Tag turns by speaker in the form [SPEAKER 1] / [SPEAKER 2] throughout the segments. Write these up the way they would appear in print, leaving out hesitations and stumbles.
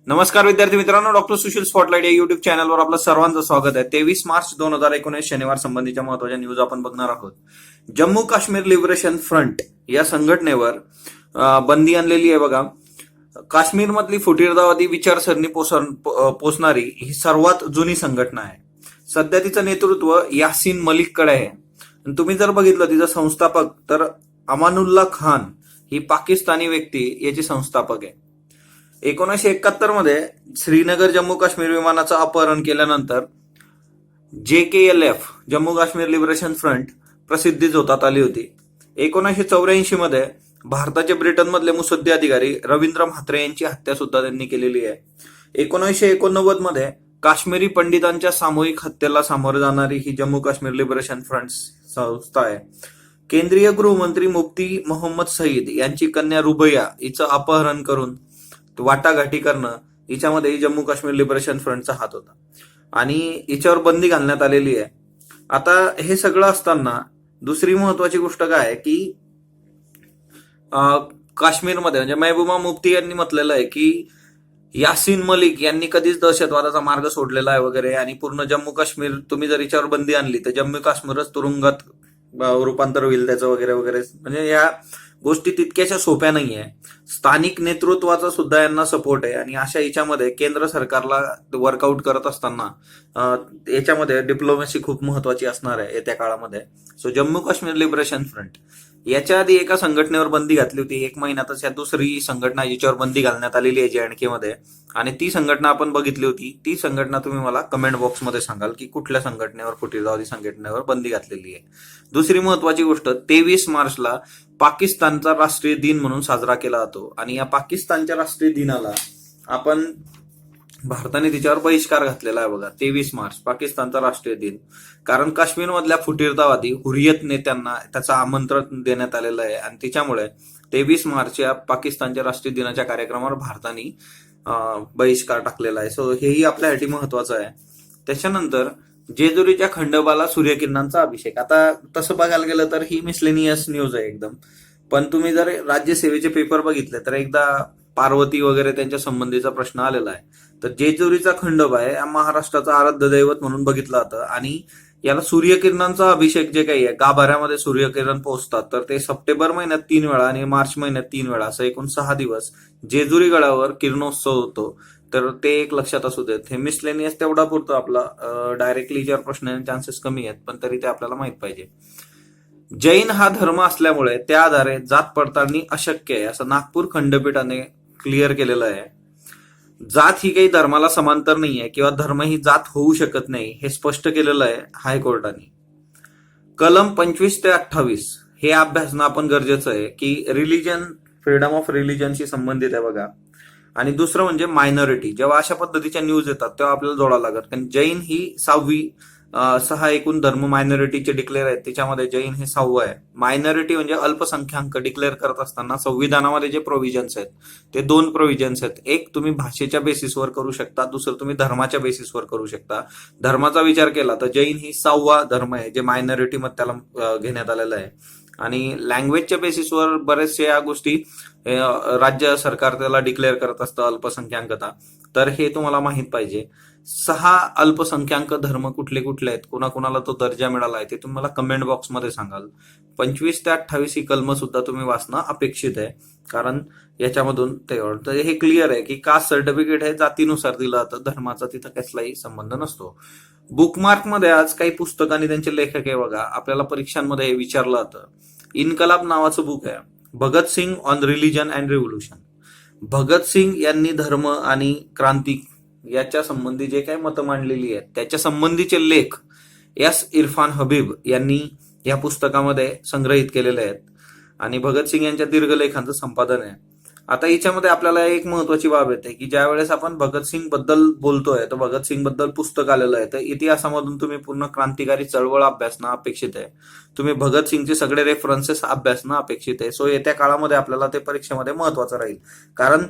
[SPEAKER 1] नमस्कार विद्यार्थी मित्रांनो, डॉक्टर सुशील स्पॉटलाइट या युट्यूब चॅनलवर आपलं सर्वांचं स्वागत आहे। 23 मार्च 2019 शनिवार संबंधीच्या महत्वाच्या न्यूज आपण बघणार आहोत। जम्मू काश्मीर लिबरेशन फ्रंट या संघटनेवर बंदी आणलेली आहे बघा। काश्मीरमधली फुटीरतावादी विचारसरणी पोसणारी ही सर्वात जुनी संघटना आहे। सध्या तिचं नेतृत्व यासीन मलिककडे आहे। तुम्ही जर बघितलं तिचं संस्थापक तर अमानुल्ला खान ही पाकिस्तानी व्यक्ती याची संस्थापक आहे। 1971 मध्ये श्रीनगर जम्मू काश्मीर विमानाचं अपहरण केल्यानंतर JKLF Jammu Kashmir liberation front प्रसिद्धीस होतात आली होती। 1984 मध्ये भारताचे ब्रिटनमधले मुत्सद्दी अधिकारी रवींद्र म्हात्रे यांची हत्या सुद्धा त्यांनी केलेली आहे। 1989 मध्ये काश्मीरी पंडितांच्या सामूहिक हत्येला सामोरे जाणारी ही जम्मू काश्मीर लिबरेशन फ्रंट संस्था आहे। केंद्रीय गृहमंत्री मुफ्ती मोहम्मद सईद यांची कन्या रुबैया हिचं अपहरण करून वाटाघाटी करणं हिच्यामध्ये जम्मू काश्मीर लिबरेशन फ्रंटचा हात होता आणि हिच्यावर बंदी घालण्यात आलेली आहे। आता हे सगळं असताना दुसरी महत्वाची गोष्ट काय आहे की काश्मीरमध्ये म्हणजे महबूबा मुफ्ती यांनी म्हटलेलं आहे की यासीन मलिक यांनी कधीच दहशतवादाचा मार्ग सोडलेला आहे वगैरे, आणि पूर्ण जम्मू काश्मीर तुम्ही जर हिच्यावर बंदी आणली तर जम्मू काश्मीरच तुरुंगात रूपांतर होईल त्याचं वगैरे वगैरे। म्हणजे या गोष्टी तितक्याशा सोप्या नाहीये। स्थानिक नेतृत्वाचा सुद्धा यांना सपोर्ट आहे आणि अशा याच्यामध्ये केंद्र सरकारला वर्कआउट करत असताना याच्यामध्ये डिप्लोमॅसी खूप महत्वाची असणार आहे येत्या काळामध्ये। So Jammu Kashmir liberation front याच्या आधी एका संघटनेवर बंदी घातली होती 1 महिन्यातच, या दुसरी संघटना जिच्यावर बंदी घालण्यात आलेली आहे JNK मध्ये, आणि ती संघटना आपण बघितली होती। ती संघटना तुम्ही मला कमेंट बॉक्समध्ये सांगाल की कुठल्या संघटनेवर, फुटीरतावादी संघटनेवर बंदी घातलेली आहे। दुसरी महत्वाची गोष्ट, 23 मार्चला पाकिस्तानचा राष्ट्रीय दिन म्हणून साजरा केला जातो आणि या पाकिस्तानच्या राष्ट्रीय दिनाला आपण भारताने तिच्यावर बहिष्कार घातलेला आहे बघा। 23 मार्च पाकिस्तानचा राष्ट्रीय दिन, कारण काश्मीरमधल्या फुटीरतावादी हुरियत नेत्यांना त्याचं आमंत्रण देण्यात आलेलं आहे आणि त्याच्यामुळे 23 मार्च या पाकिस्तानच्या राष्ट्रीय दिनाच्या कार्यक्रमावर भारताने बहिष्कार टाकलेला आहे। सो हेही आपल्यासाठी महत्वाचं आहे। त्याच्यानंतर जेजुरीच्या खंडोबाला सूर्यकिरणांचा अभिषेक। आता तसं बघायला गेलं तर ही मिसलेनियस न्यूज आहे एकदम, पण तुम्ही जर राज्यसेवेचे पेपर बघितले तर एकदा पार्वती वगैरे त्यांच्या संबंधीचा प्रश्न आलेला आहे। तर जेजुरीचा खंडोबा आहे महाराष्ट्राचं आराध्य दैवत म्हणून बघितलं जातं आणि याला सूर्यकिरणांचा अभिषेक जे काही आहे, गाभाऱ्यामध्ये सूर्यकिरण पोहोचतात, तर ते सप्टेंबर महिन्यात 3 वेळा आणि मार्च महिन्यात 3 वेळा असं एकूण 6 दिवस जेजुरी गडावर किरणोत्सव होतो। तर ते एक लक्षात असू देत। हे मिसलेनियस तेवढा पुरतो आपला, डायरेक्टली याच्यावर प्रश्न येण्याचे चान्सेस कमी आहेत, पण तरी ते आपल्याला माहित पाहिजे। जैन हा धर्म असल्यामुळे त्या आधारे जात पडताळणी अशक्य आहे असं नागपूर खंडपीठाने क्लिअर केलेलं आहे। जात ही काही धर्माला समांतर नाही आहे किंवा धर्म ही जात होऊ शकत नाही हे स्पष्ट केलेलं आहे हायकोर्टाने। कलम 25 ते 28 हे अभ्यासणं आपण गरजेचं आहे की रिलीजन, फ्रीडम ऑफ रिलीजनशी संबंधित आहे बघा। आणि दुसरं म्हणजे मायनॉरिटी, जेव्हा अशा पद्धतीच्या न्यूज येतात तेव्हा आपल्याला जोडावं लागत, कारण जैन ही 6 एकूण धर्म मायनॉरिटीचे डिक्लेअर आहेत, त्याच्यामध्ये जैन हे 6वं आहे। मायनॉरिटी म्हणजे अल्पसंख्याक डिक्लेअर करत असताना संविधानामध्ये जे प्रोव्हिजन्स आहेत ते 2 प्रोव्हिजन्स आहेत। एक तुम्ही भाषेच्या बेसिसवर करू शकता, दुसरं तुम्ही धर्माच्या बेसिसवर करू शकता। धर्माचा विचार केला तर जैन ही 6वा धर्म आहे जे मायनॉरिटीमध्ये त्याला घेण्यात आलेलं आहे। आणि लँग्वेजच्या बेसिसवर बरेचशा या गोष्टी राज्य सरकार त्याला डिक्लेअर करत असतं अल्पसंख्याकता, तर हे तुम्हाला माहित पाहिजे। 6 अल्पसंख्याक धर्म कुठले कुठले आहेत, कुणाकुणाला तो दर्जा मिळाला आहे ते तुम्ही मला कमेंट बॉक्समध्ये सांगाल। 25 ते 28 ही कलम सुद्धा तुम्ही वाचणं अपेक्षित आहे, कारण याच्यामधून तर हे क्लिअर आहे की कास्ट सर्टिफिकेट हे जातीनुसार दिलं जातं, धर्माचा तिथं कसलाही संबंध नसतो। बुकमार्क मध्ये आज काही पुस्तकांनी त्यांचे लेखक आहे बघा, आपल्याला परीक्षांमध्ये हे विचारलं जातं। इन्कलाब नावाचं बुक आहे, Bhagat Singh on religion and revolution. Bhagat Singh यांनी धर्म आणि क्रांती याच्या संबंधी जे काही मतं मांडलेली आहेत त्याच्या संबंधीचे लेख S इरफान हबीब यांनी या पुस्तकामध्ये संग्रहित केलेले आहेत आणि भगत सिंग यांच्या दीर्घ लेखांचं संपादन आहे। आता याच्यामध्ये आपल्याला एक महत्वाची बाब येते की ज्या वेळेस आपण भगत सिंग बद्दल बोलतोय तर भगत सिंग बद्दल पुस्तक आलेलं आहे, तर इतिहासामधून तुम्ही पूर्ण क्रांतिकारी चळवळ अभ्यासणं अपेक्षित आहे। तुम्ही भगत सिंगचे सगळे रेफरन्सेस अभ्यासणं अपेक्षित आहे। सो येत्या काळामध्ये आपल्याला ते परीक्षेमध्ये महत्वाचं राहील, कारण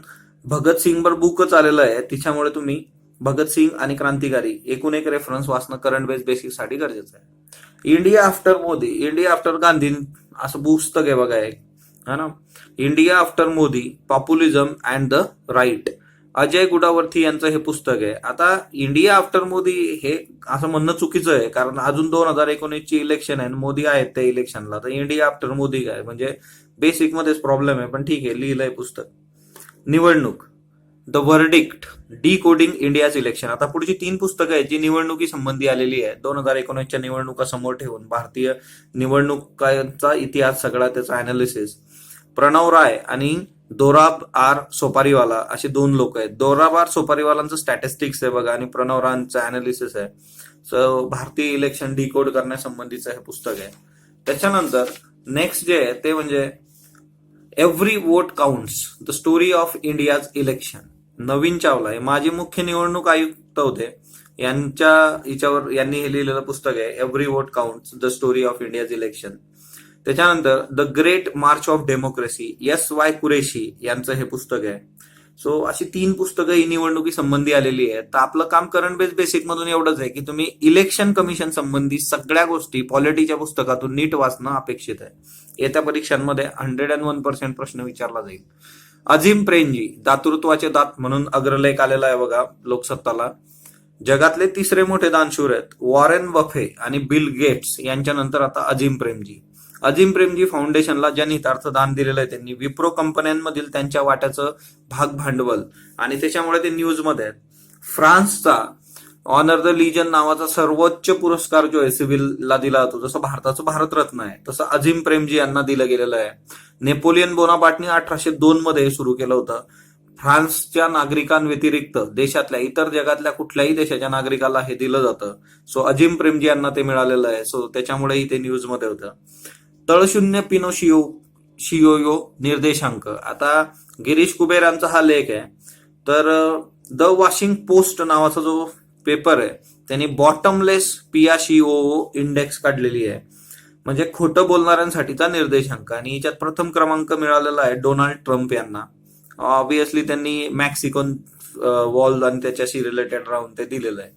[SPEAKER 1] भगत सिंगवर बुकच आलेलं आहे, त्याच्यामुळे तुम्ही भगत सिंग आणि क्रांतिकारी एकूण एक रेफरन्स वाचणं करंट बेस बेसिससाठी गरजेचं आहे। India after Modi, India after Gandhi असं पुस्तक आहे बघा एक, है ना। India after Modi, populism and the right Ajay Gudavarthy यांचं हे पुस्तक आहे. आता इंडिया आफ्टर मोदी हे असं म्हणणं चुकीचं आहे, कारण अजून 2019ची इलेक्शन आहे, मोदी आहेत त्या इलेक्शनला, तर इंडिया आफ्टर मोदी काय म्हणजे बेसिक मध्येच प्रॉब्लेम आहे. पण ठीक आहे, लिहिलंय पुस्तक. निवडणूक, the verdict, decoding India's election. आता पुढची 3 पुस्तकं आहेत जी निवडणुकी संबंधी आलेली आहे. 2019च्या निवडणुका समोर ठेवून भारतीय निवडणुकांचा इतिहास सगळा, त्याचा अनालिसिस. प्रणव राय आणि दोराब आर सोपारीवाला असे 2 लोक आहेत. दोराब आर सोपारीवालांचं स्टॅटिस्टिक्स आहे बघा, आणि प्रणव रायांचं अनालिसिस आहे. सो भारतीय इलेक्शन डिकोड करण्यासंबंधीचं हे पुस्तक आहे. त्याच्यानंतर नेक्स्ट जे आहे ते म्हणजे every vote counts, the story of India's election. Navin Chawla हे माजी मुख्य निवडणूक आयुक्त होते, यांनी हे लिहिलेलं पुस्तक आहे every vote counts, the story of India's election. त्याच्यानंतर the great march of democracy, S.Y. Qureshi यांचं हे पुस्तक आहे. सो अशी 3 पुस्तकं ही निवडणुकी संबंधी आलेली आहेत. तर आपलं काम करंट बेसिक मधून एवढंच आहे की तुम्ही इलेक्शन कमिशन संबंधी सगळ्या गोष्टी पॉलिटीच्या पुस्तकातून नीट वाचणं अपेक्षित आहे. येत्या परीक्षांमध्ये 101% प्रश्न विचारला जाईल. अजिम प्रेमजी, दातृत्वाचे दात म्हणून अग्रलेख आलेला आहे बघा लोकसत्ताला. जगातले 3रे मोठे दानशूर आहेत वॉरेन बफे आणि बिल गेट्स यांच्यानंतर आता अजिम प्रेमजी. अजिम प्रेमजी फाउंडेशनला जनहितार्थ दान दिलेलं आहे त्यांनी. विप्रो कंपन्यांमधील त्यांच्या वाट्याचं भाग भांडवल, आणि त्याच्यामुळे ते न्यूजमध्ये आहेत. फ्रान्सचा ऑनर द लिजन नावाचा सर्वोच्च पुरस्कार जो आहे सिव्हिलला दिला जातो, जसं भारताचं भारतरत्न आहे तसं अजिम प्रेमजी यांना दिलं गेलेलं आहे. नेपोलियन बोनापार्टनी 1802 मध्ये सुरू केलं होतं. फ्रान्सच्या नागरिकांव्यतिरिक्त देशातल्या इतर जगातल्या कुठल्याही देशाच्या नागरिकाला हे दिलं जातं. सो अजिम प्रेमजी यांना ते मिळालेलं आहे. सो त्याच्यामुळेही ते न्यूजमध्ये होतं. तळशून्य पिनोशियो निर्देशांक. आता गिरीश कुबेरांचा हा लेख आहे. तर द वॉशिंग पोस्ट नावाचा जो पेपर आहे त्यांनी बॉटमलेस पियाशिओ इंडेक्स काढलेली आहे, म्हणजे खोटं बोलणाऱ्यांसाठीचा निर्देशांक, आणि याच्यात प्रथम क्रमांक मिळालेला आहे डोनाल्ड ट्रम्प यांना. ऑब्विसली त्यांनी मॅक्सिकन वॉल आणि त्याच्याशी रिलेटेड राहून ते दिलेलं आहे.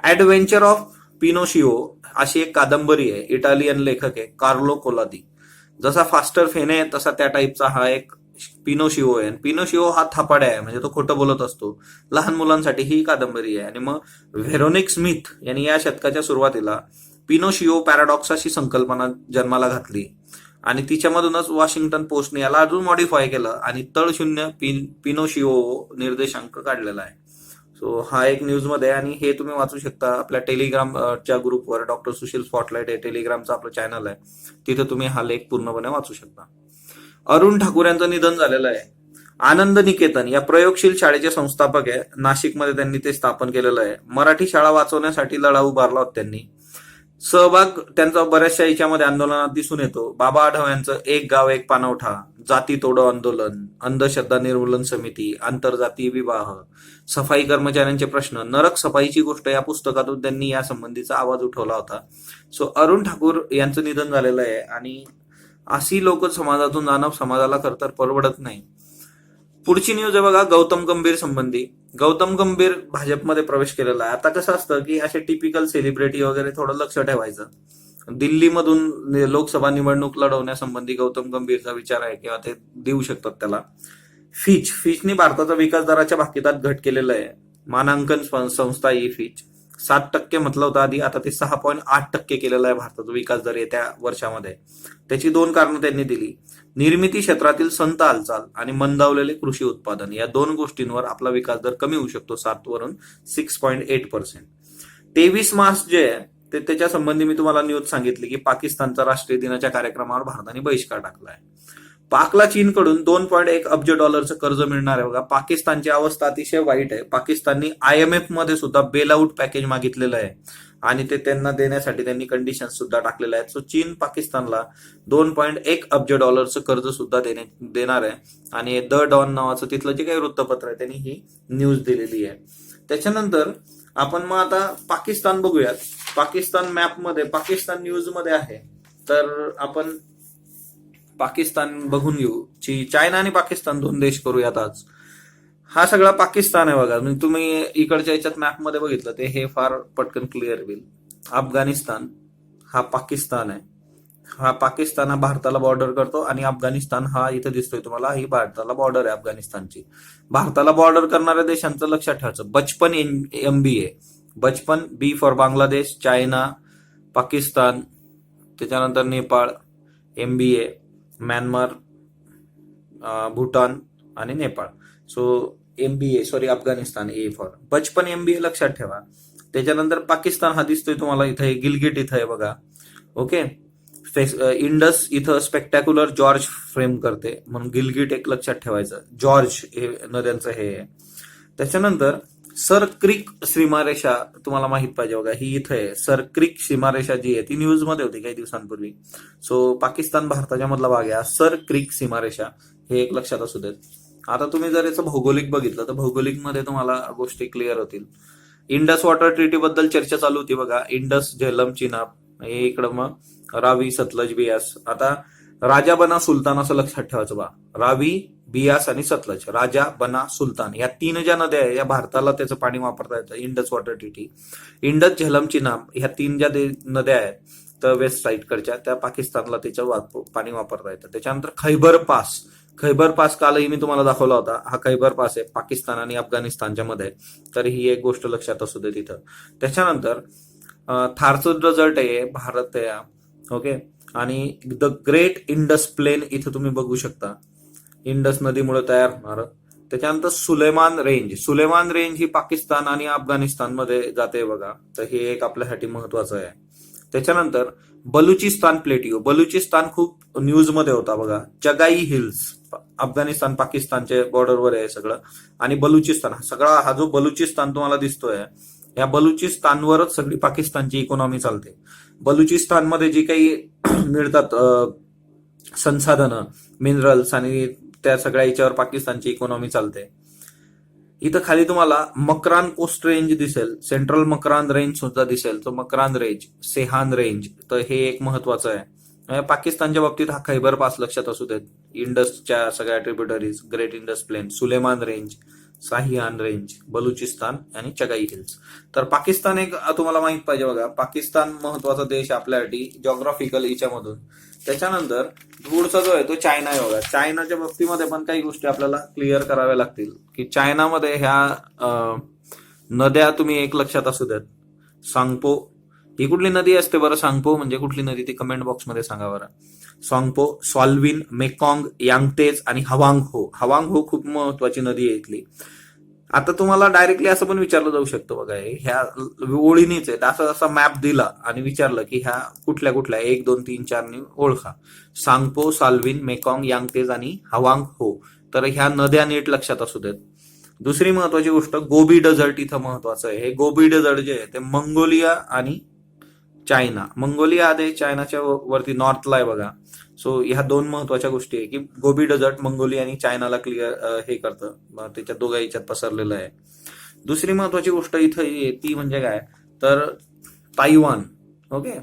[SPEAKER 1] ऍडव्हेंचर ऑफ पिनोशिओ अशी एक कादंबरी आहे, इटालियन लेखक आहे कार्लो कोलादी. जसा फास्टर फेने आहे तसा त्या टाईपचा हा एक पिनोशिओ आहे. पिनोशिओ हा थापाड्या आहे, म्हणजे तो खोटं बोलत असतो. लहान मुलांसाठी ही कादंबरी आहे. आणि मग व्हेरोनिक स्मिथ यांनी या शतकाच्या सुरुवातीला पिनोशिओ पॅराडॉक्स अशी संकल्पना जन्माला घातली, आणि तिच्यामधूनच वॉशिंग्टन पोस्टने याला अजून मॉडिफाय केलं आणि तळशून्य पिनोशिओ निर्देशांक काढलेला आहे. सो हा एक न्यूजमध्ये आहे, आणि हे तुम्ही वाचू शकता आपल्या टेलिग्रामच्या ग्रुपवर. डॉक्टर सुशील स्पॉटलाइट हे टेलिग्रामचं आपलं चॅनल आहे, तिथे तुम्ही हा लेख पूर्णपणे वाचू शकता. अरुण ठाकूर यांचं निधन झालेलं आहे. आनंद निकेतन या प्रयोगशील शाळेचे संस्थापक आहे. नाशिकमध्ये त्यांनी ते स्थापन केलेलं आहे. मराठी शाळा वाचवण्यासाठी लढा उभारला होता त्यांनी. सहभाग त्यांचा बऱ्याचशा याच्यामध्ये आंदोलनात दिसून येतो. बाबा आढाव यांचं एक गाव एक पाणवठा, जाती तोडो आंदोलन, अंधश्रद्धा निर्मूलन समिती, आंतरजातीय विवाह, सफाई कर्मचाऱ्यांचे प्रश्न, नरक सफाईची गोष्ट या पुस्तकातून त्यांनी या संबंधीचा आवाज उठवला होता. सो अरुण ठाकूर यांचं निधन झालेलं आहे, आणि अशी लोक समाजातून जाणं समाजाला खरं तर परवडत नाही. पुढची न्यूज आहे बघा गौतम गंभीर संबंधी. गौतम गंभीर भाजपमध्ये प्रवेश केलेला आहे. आता कसं असतं की असे टिपिकल सेलिब्रिटी वगैरे थोडं लक्ष ठेवायचं. दिल्लीमधून लोकसभा निवडणूक लढवण्यासंबंधी गौतम गंभीरचा विचार आहे किंवा ते देऊ शकतात त्याला. फिचने भारताचा विकास दराच्या भाकितात घट केलेला आहे. मानांकन संस्था ही फिच 7% म्हटलं होतं आधी, आता ते 6.8% केलेलं आहे भारताचा विकास दर येत्या वर्षामध्ये. त्याची 2 कारणं त्यांनी दिली. निर्मिती क्षेत्रातील संत हालचाल आणि मंदावलेले कृषी उत्पादन, या 2 गोष्टींवर आपला विकास दर कमी होऊ शकतो 7 वरून 6.8%. 23 मार्च जे आहे ते त्याच्या संबंधी मी तुम्हाला न्यूज सांगितली की पाकिस्तानचा राष्ट्रीय दिनाच्या कार्यक्रमावर भारताने बहिष्कार टाकलाय. पाकला चीनकडून $2.1 अब्ज कर्ज मिळणार आहे बघा. पाकिस्तानची अवस्था अतिशय वाईट आहे. पाकिस्ताननी IMF मध्ये सुद्धा बेल आउट पॅकेज मागितलेलं आहे, आणि ते त्यांना देण्यासाठी त्यांनी कंडिशन्स सुद्धा टाकलेल्या आहेत. सो चीन पाकिस्तानला $2.1 अब्ज कर्ज सुद्धा देणार आहे, आणि द डॉन नावाचं तिथलं जे काही वृत्तपत्र आहे त्यांनी ही न्यूज दिलेली आहे. त्याच्यानंतर आपण मग आता पाकिस्तान बघूयात. पाकिस्तान मॅपमध्ये पाकिस्तान न्यूज मध्ये आहे, तर आपण पाकिस्तान बघून घेऊ. चायना आणि पाकिस्तान 2 देश करूयात आज. हा सगळा पाकिस्तान आहे बघा. म्हणजे तुम्ही इकडच्या याच्यात मॅपमध्ये बघितलं ते हे फार पटकन क्लिअर होईल. अफगाणिस्तान हा पाकिस्तान आहे. हा पाकिस्तान हा भारताला बॉर्डर करतो आणि अफगाणिस्तान हा इथं दिसतोय तुम्हाला, ही भारताला बॉर्डर आहे अफगाणिस्तानची. भारताला बॉर्डर करणाऱ्या देशांचं लक्षात ठेवायचं. बचपन MBA, बचपन B for Bangladesh, China, Pakistan, त्याच्यानंतर नेपाळ MBA, म्यानमार, भूटान आणि Nepal. So MBA sorry Afghanistan A for बचपन MBA लक्षात ठेवा. त्याच्यानंतर पाकिस्तान हा दिसतोय तुम्हाला इथं, गिलगिट इथं आहे बघा. ओके. इंडस इथं स्पेक्टॅक्युलर जॉर्ज फ्रेम करते म्हणून गिलगिट एक लक्षात ठेवायचं. जॉर्ज हे नद्यांचं हे आहे. त्याच्यानंतर सर क्रिक सीमारेषा तुम्हाला माहित पाहिजे बघा, ही इथं आहे. सर क्रिक सीमारेषा जी आहे ती न्यूज मध्ये होती काही दिवसांपूर्वी. सो पाकिस्तान भारताच्या मधला भाग आहे सर क्रिक सीमारेषा, हे एक लक्षात असू देत. आता तुम्ही जर याचं भौगोलिक बघितलं तर भौगोलिक मध्ये तुम्हाला गोष्टी क्लिअर होतील. इंडस वॉटर ट्रीटी बद्दल चर्चा चालू होती बघा. इंडस, झेलम, चिनाब, हे इकडं मग रावी, सतलज, बियास. आता राजा बना सुलतान असं लक्षात ठेवायचं बा. रावी, बियास आणि सतलज, राजा, बना, सुलतान या 3 ज्या नद्या आहे या भारताला त्याचं पाणी वापरता येतं. Indus water treaty. Indus, Jhelum, Chenab ह्या 3 ज्या नद्या आहेत तर वेस्ट साईडकडच्या, त्या पाकिस्तानला त्याचं पाणी वापरता येतं. त्याच्यानंतर खैबर पास. खैबर पास कालही मी तुम्हाला दाखवला होता. हा खैबर पास आहे पाकिस्तान आणि अफगाणिस्तानच्या मध्ये, तर ही एक गोष्ट लक्षात असू दे तिथं. त्याच्यानंतर थारचं डेझर्ट आहे भारत आहे. ओके. आणि द ग्रेट इंडस प्लेन इथं तुम्ही बघू शकता, इंडस नदीमुळे तयार होणार. त्याच्यानंतर सुलेमान रेंज. सुलेमान रेंज ही पाकिस्तान आणि अफगाणिस्तान मध्ये जाते बघा, तर हे एक आपल्यासाठी महत्वाचं आहे. त्याच्यानंतर बलुचिस्तान प्लेटिओ. बलुचिस्तान खूप न्यूज मध्ये होता बघा. चगाई हिल्स, अफगाणिस्तान पाकिस्तानच्या बॉर्डरवर आहे सगळं. आणि बलुचिस्तान सगळा हा जो बलुचिस्तान तुम्हाला दिसतोय, या बलुचिस्तानवरच सगळी पाकिस्तानची इकॉनॉमी चालते. बलुचिस्तानमध्ये जी काही मिळतात संसाधनं, मिनरल्स आणि त्या सगळ्या याच्यावर पाकिस्तानची इकॉनॉमी चालते. इथं खाली तुम्हाला मकरान कोस्ट रेंज दिसेल, सेंट्रल मकरान रेंज सुद्धा दिसेल. तो मकरान रेंज, सेहान रेंज, तर हे एक महत्वाचं आहे. पाकिस्तानच्या बाबतीत हा खैबर पास लक्षात असू देत. इंडसच्या सगळ्या tributaries, great Indus plain, Sulaiman range, Siahan range, Balochistan आणि चगाई हिल्स. तर पाकिस्तान एक तुम्हाला माहित पाहिजे बघा. पाकिस्तान महत्वाचा देश आपल्यासाठी जॉग्राफिकल याच्यामधून. त्याच्यानंतर पुढचा जो आहे तो चायना आहे बघा. चायनाच्या बाबतीमध्ये पण काही गोष्टी आपल्याला क्लिअर कराव्या लागतील की चायनामध्ये ह्या नद्या तुम्ही एक लक्षात असू द्यात. सांगपो ही कुठली नदी असते बरं? सांगपो म्हणजे कुठली नदी ती कमेंट बॉक्समध्ये सांगा बरं. सांगपो, स्वाल्विन, मेकॉंग, यांगतेज आणि हवांगहो. हवांगहो खूप महत्वाची नदी आहे इथली. आता तुम्हाला डायरेक्टली असं पण विचारलं जाऊ शकतं बघा, ह्या ओळीनीच आहेत असं जसा मॅप दिला आणि विचारलं की ह्या कुठल्या कुठल्या 1, 2, 3, 4 ओळखा. सांगपो, साल्विन, मेकॉंग, यांगतेज आणि हवांगहो. तर ह्या नद्या नीट लक्षात असू देत. दुसरी महत्वाची गोष्ट गोबी डेझर्ट इथं महत्वाचं आहे. हे गोबी डेझर्ट जे आहे ते मंगोलिया आणि चायना, मंगोलिया आधी चायनाच्या वरती नॉर्थला आहे बघा. सो ह्या 2 महत्वाच्या गोष्टी आहे की गोबी डेझर्ट मंगोलिया आणि चायनाला क्लिअर हे करतं, त्याच्या दोघा याच्यात पसरलेलं आहे. दुसरी महत्वाची गोष्ट इथं ती म्हणजे काय तर ताइवान. ओके.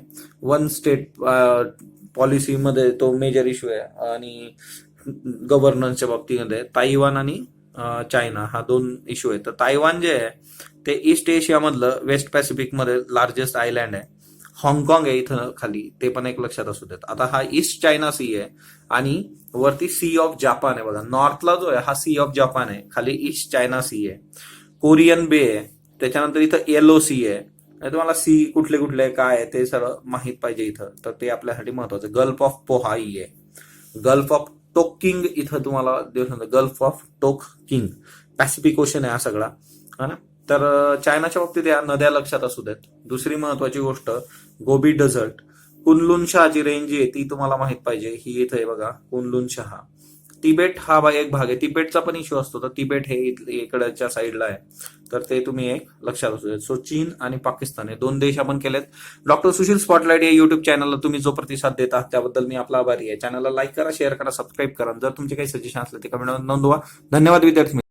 [SPEAKER 1] 1 स्टेट पॉलिसीमध्ये तो मेजर इश्यू आहे आणि गव्हर्नन्सच्या बाबतीमध्ये ताइवान आणि चायना हा 2 इश्यू आहे. तर ताइवान जे आहे ते ईस्ट एशियामधलं वेस्ट पॅसिफिक मध्ये लार्जेस्ट आयलँड आहे. हाँगकाँग आहे इथं खाली, ते पण एक लक्षात असू देत. आता हा ईस्ट चायना सी आहे आणि वरती सी ऑफ जापान आहे बघा. नॉर्थला जो आहे हा सी ऑफ जापान आहे, खाली ईस्ट चायना सी आहे. कोरियन बे आहे. त्याच्यानंतर इथं येलो सी आहे. तुम्हाला सी कुठले कुठले काय आहे ते सगळं माहित पाहिजे इथं, तर ते आपल्यासाठी महत्वाचं. गल्फ ऑफ पोहाई आहे. गल्फ ऑफ टोकिंग इथं तुम्हाला gulf of talking, Pacific ocean आहे हा सगळा, हा ना. तर चायनाच्या बाबतीत या नद्या लक्षात असू देत. दुसरी महत्वाची गोष्ट गोबी डेझर्ट. कुनलुन शहाची रेंज आहे ती तुम्हाला माहित पाहिजे, ही इथं आहे बघा कुनलुन शहा. तिबेट हा एक भाग आहे. तिबेटचा पण इश्यू असतो, तर तिबेट हे इकडच्या साईडला आहे, तर ते तुम्ही एक लक्षात असू देत. सो चीन आणि पाकिस्तान हे 2 देश आपण केलेत. डॉक्टर सुशील स्पॉटलाइट या युट्यूब चॅनलला तुम्ही जो प्रतिसाद देता त्याबद्दल मी आपला आभारी आहे. चॅनलला लाईक करा, शेअर करा, सबस्क्राईब करा. जर तुमचे काही सजेशन असले ते कमेंटमध्ये नोंदवा. धन्यवाद विद्यार्थी.